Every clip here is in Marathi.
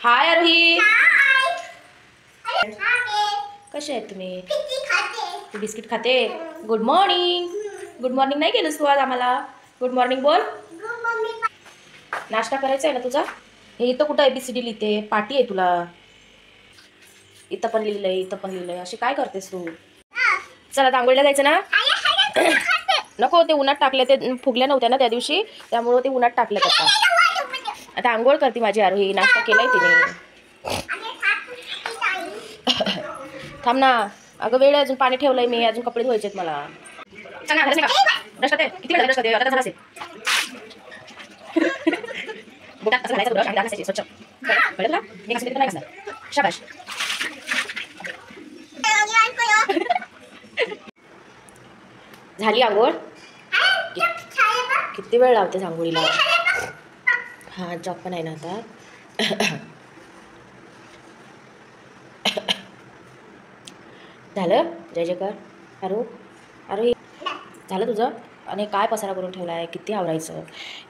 हाय आरोही, कसे आहेत तुम्ही? तू बिस्किट खाते? Good morning. गुड मॉर्निंग नाही केलंस तू आज आम्हाला? गुड मॉर्निंग बोल. नाश्ता करायचा आहे ना तुझा? हे इथं कुठं ABCD लिहिते? पाटी आहे तुला. इथं पण लिहिलंय, इथं पण लिहिलंय. अशी काय करतेस तू? चला आंघोळीला जायचं ना? नको, ते उन्हात टाकले, ते फुगल्या नव्हत्या ना त्या दिवशी, त्यामुळं ते उन्हात टाकले. आता आंघोळ करते माझी आरोही. नाश्ता केलाय तिने. थांब ना अगं, वेळ अजून. पाणी ठेवलंय मी, अजून कपडे धुवायचेत मला. किती वेळ ब्रश करते? आता झाला असेल. बोटात असं घालायचं ब्रश आणि घासायचे स्वच्छ. कळलं तुला? मी घासते तर नाही घासणार. शाबाश. झाली आंघोळ? किती वेळ लावतेस आंघोळीला? हा, जॉब पण आहे ना आता. झालं? जय जयकार. अरे झालं तुझं? आणि काय पसारा करून ठेवला आहे? किती आवरायचं?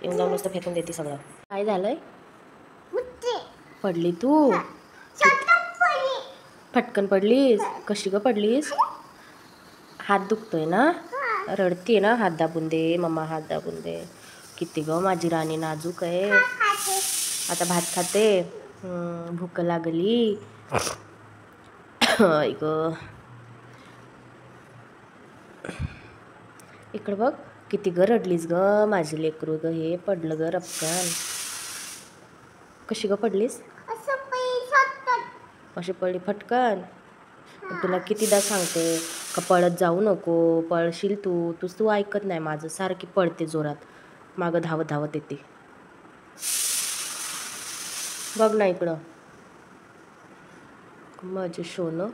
येऊन जाऊन नुसतं फेकून देते सगळं. काय झालंय? पडली तू? फटकन पडलीस? कशी ग पडलीस? हात दुखतोय ना? रडतीये ना? हात दाबून दे मम्मा, हात दाबून दे. किती ग माझी राणी नाजूक आहे. आता भात खाते. भूक लागली. ऐक, इकडं बघ, किती ग रडलीस ग माझी लेकरू ग. हे पडलं ग रपकन. कशी ग पडलीस? अशी पडली फटकन. तुला कितीदा सांगते का पळत जाऊ नको, पळशील तू ऐकत नाही माझं. सारखी पळते जोरात, मागं धावत धावत येते. बघ ना इकडं माझं सोनं.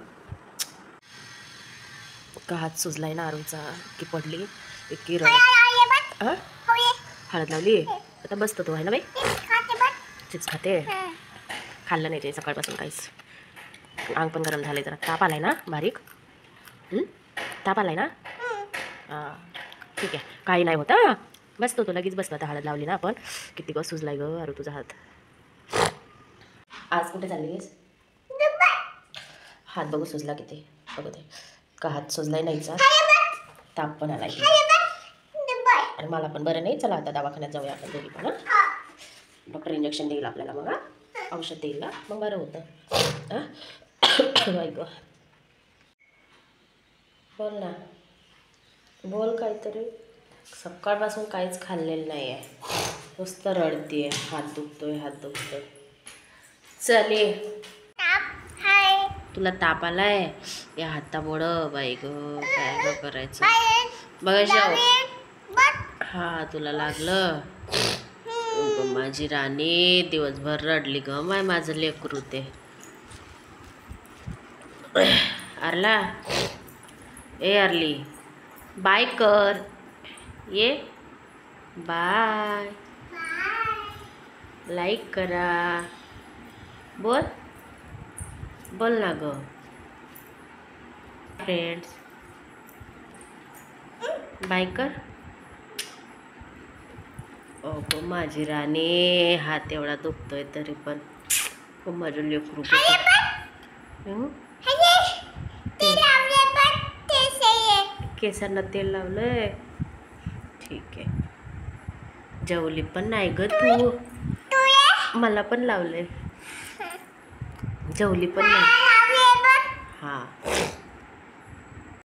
का हात सुजलाय ना आरूचा, की पडली इतकी रड. हळद लावली आता बसतो तो आहे ना बाई. चिप्स खाते. खाल्लं नाही ते सकाळपासून काहीच. अंग पण गरम झालंय जरा. ताप आलाय ना बारीक? ताप आलाय ना? ठीक आहे, काही नाही होता. बसतो तो लगेच बसतो. आता हळद लावली ना आपण. किती ग सुजलाय ग आरू तुझा हात. आज कुठे चाललीस? हात बघू सुजला किती. बघू दे का हात सुजलाय नाहीचा. ताप पण आलाय आणि मला पण बरं नाही. चला आता दवाखान्यात जाऊया आपण दोघी पण. डॉक्टर इंजेक्शन देईल आपल्याला, मग औषध देईल ना, मग बरं होतं. ऐक, बोल ना, बोल काहीतरी. सकाळपासून काहीच खाल्लेलं नाही आहे. नुसतं रडतीये. हात दुखतोय, हात दुखतोय. चले, तुला ताप आलाय या हातामुळं. बाई ग, काय ग करायचं? बघायचं. हा, तुला लागलं माझी राणी. दिवसभर रडली ग माझं लेकरू ते. आरला, ए आरली, बाय कर. ये बाय. लाईक करा. बोल बोल ना ग. फ्रेंड्स बाय कर. हो माझी राणी, हात एवढा दुखतोय तरी पण. हो माझं लेकरू. केसांना तेल लावलंय? ठीक आहे. जेवली पण नाही ग तू. मला पण लावलंय. जेवली पण नाही. हा.